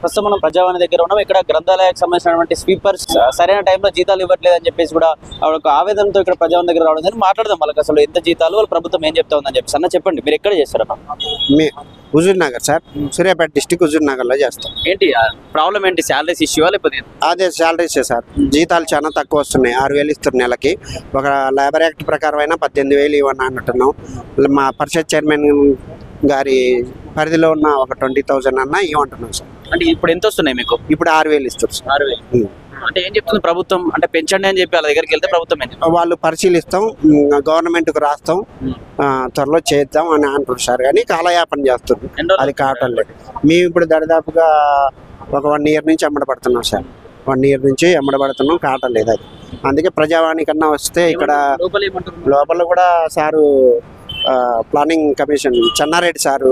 ప్రస్తుతం మనం ప్రజావాణి దగ్గర ఉన్నాం. ఇక్కడ గ్రంథాలయానికి సంబంధించినటువంటి స్వీపర్స్ సరైన టైంలో జీతాలు ఇవ్వట్లేదని చెప్పేసి కూడా ఒక ఆవేదనతో ఇక్కడ ప్రజావాణి దగ్గర రావడం జరిగింది. మాట్లాడదాం వాళ్ళకి అసలు ఎంత జీతాలు, వాళ్ళ ప్రభుత్వం ఏం చెప్తా ఉందని చెప్పేసి. అన్న చెప్పండి, మీరు ఎక్కడ చేస్తారన్న? హుజూర్ నగర్ సార్, సూర్యాపేట డిస్టిక్ హుజూర్ నగర్ లో చేస్తాం. ఏంటి ప్రాబ్లం ఏంటి? శాలరీస్ ఇష్యూ లేకపోతే? అదే శాలరీసే సార్, జీతాలు చాలా తక్కువ వస్తున్నాయి. 6,000 ఇస్తారు నెలకి. ఒక లేబర్ యాక్ట్ ప్రకారం అయినా 18,000 ఇవ్వని అంటున్నాం. మా పరిషత్ చైర్మన్ గారి పరిధిలో ఉన్న ఒక 20,000 అన్నా ఇవ్వమంటున్నాం సార్. అంటే ఇప్పుడు ఎంత వస్తున్నాయి మీకు? ఇప్పుడు 6,000 ఇస్తారు సార్. 6,000 అంటే ఏం చెప్తుంది ప్రభుత్వం? అంటే పెంచండి అని చెప్పి వాళ్ళ దగ్గరికి వెళ్తే ప్రభుత్వం ఏం చెప్తుంది? వాళ్ళు పరిశీలిస్తాం, గవర్నమెంట్కు రాస్తాం, త్వరలో చేద్దాం అని అంటారు సార్. కానీ కాలయాపన చేస్తుంది, అది కావటం లేదు. మేము ఇప్పుడు దరిదాపుగా ఒక 1 year నుంచి అమ్మడపడుతున్నాం సార్. 1 year నుంచి అమ్మడపడుతున్నాం, కావటం లేదు అది. అందుకే ప్రజావాణి కన్నా వస్తే ఇక్కడ లోపల కూడా sir planning commission Chenna Reddy sir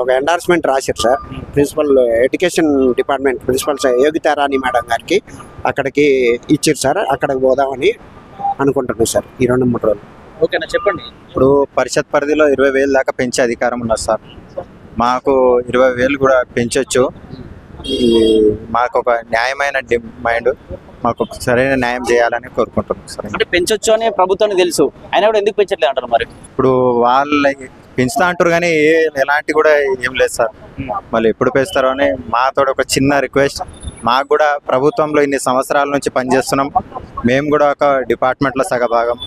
ఒక ఎండార్స్మెంట్ రాశారు sir. Principal education department principal Yogita Rani madam గారికి అక్కడికి ఇచ్చారు సార్. అక్కడికి పోదామని అనుకుంటున్నాం సార్ ఈ 2-3 రోజులు. ఓకేనా, చెప్పండి. ఇప్పుడు పరిషత్ పరిధిలో 20,000 దాకా పెంచే అధికారం ఉన్నది సార్. మాకు 20,000 కూడా పెంచొచ్చు. మాకు ఒక న్యాయమైన డిమాండ్, మాకు సరైన న్యాయం చేయాలని కోరుకుంటున్నాం సార్. అంటే పెంచొచ్చు అని ప్రభుత్వానికి తెలుసు, అయినా కూడా ఎందుకు పెంచట్లేదు అంటారు మరి? ఇప్పుడు వాళ్ళ పెంచుతా అంటారు కానీ ఎలాంటి కూడా ఏం లేదు సార్. మళ్ళీ ఎప్పుడు పెంచుతారో అని మాతో ఒక చిన్న రిక్వెస్ట్. మాకు కూడా ప్రభుత్వంలో ఇన్ని సంవత్సరాల నుంచి పనిచేస్తున్నాం, మేము కూడా ఒక డిపార్ట్మెంట్లో సగభాగం,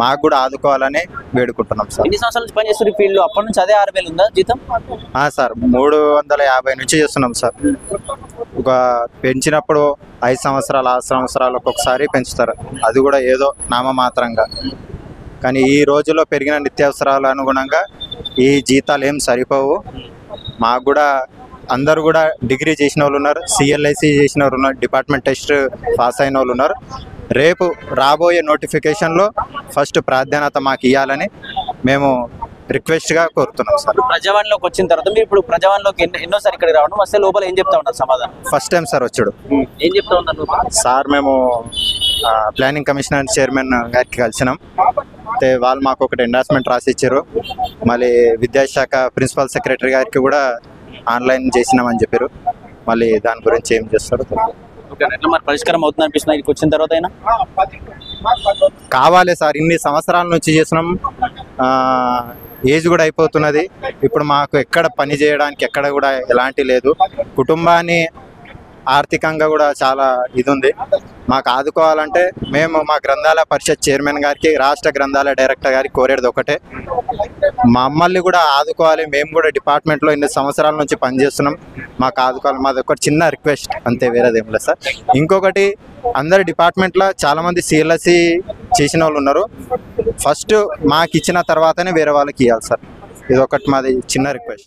మాకు కూడా ఆదుకోవాలని వేడుకుంటున్నాం సార్. ఎన్ని సంవత్సరాల నుంచి పనిచేస్తారు ఈ ఫీల్డ్? అప్పటి నుంచి అదే 6,000 ఉందా జీతం? సార్ 350 నుంచి చేస్తున్నాం సార్. ఒక పెంచినప్పుడు 5 సంవత్సరాలు 6 సంవత్సరాలు ఒక్కొక్కసారి పెంచుతారు, అది కూడా ఏదో నామమాత్రంగా. కానీ ఈ రోజుల్లో పెరిగిన నిత్యావసరాల అనుగుణంగా ఈ జీతాలు ఏం సరిపోవు. మాకు కూడా అందరు కూడా డిగ్రీ చేసిన వాళ్ళు ఉన్నారు, సిఎల్ఐసి చేసిన వాళ్ళు ఉన్నారు, డిపార్ట్మెంట్ టెస్ట్ పాస్ అయిన వాళ్ళు ఉన్నారు. రేపు రాబోయే నోటిఫికేషన్లో ఫస్ట్ ప్రాధాన్యత మాకు ఇవ్వాలని మేము రిక్వెస్ట్గా కోరుతున్నాం సార్. ప్రజావాణిలోకి వచ్చిన తర్వాత మీరు ఇప్పుడు ప్రజావాణిలోకి ఎన్నోసారి ఇక్కడికి రావడం, వస్తే లోపల ఏం చెప్తా ఉన్నారు సమాధానం? ఫస్ట్ టైం సార్ వచ్చాడు. ఏం చెప్తా ఉన్నారు సార్? మేము ప్లానింగ్ కమిషనర్ చైర్మన్ గారికి కలిసినాం. అయితే వాళ్ళు మాకు ఒకటి ఎండార్స్మెంట్ రాసి ఇచ్చారు. మళ్ళీ విద్యాశాఖ ప్రిన్సిపల్ సెక్రటరీ గారికి కూడా ఆన్లైన్ చేసినామని చెప్పారు. మళ్ళీ దాని గురించి ఏం చేస్తారో ఎట్లా మరి పరిష్కారం అవుతుంది అనిపిస్తుంది ఇక్కడికి వచ్చిన తర్వాత? అయినా కావాలి సార్, ఇన్ని సంవత్సరాల నుంచి చేస్తున్నాం, ఏజ్ కూడా అయిపోతున్నది. ఇప్పుడు మాకు ఎక్కడ పని చేయడానికి ఎక్కడ కూడా ఎలాంటి లేదు. కుటుంబాన్ని ఆర్థికంగా కూడా చాలా ఇది ఉంది. మాకు ఆదుకోవాలంటే మేము మా గ్రంథాలయ పరిషత్ చైర్మన్ గారికి, రాష్ట్ర గ్రంథాలయ డైరెక్టర్ గారికి కోరేది ఒకటే, మమ్మల్ని కూడా ఆదుకోవాలి. మేము కూడా డిపార్ట్మెంట్లో ఇన్ని సంవత్సరాల నుంచి పనిచేస్తున్నాం, మాకు ఆదుకోవాలి. మాది ఒక చిన్న రిక్వెస్ట్ అంతే, వేరేదేం లేదు సార్. ఇంకొకటి, అందరి డిపార్ట్మెంట్లో చాలామంది సిఎల్ఎస్సి చేసిన వాళ్ళు ఉన్నారు. ఫస్ట్ మాకు ఇచ్చిన తర్వాతనే వేరే వాళ్ళకి ఇవ్వాలి సార్. ఇది ఒకటి మాది చిన్న రిక్వెస్ట్.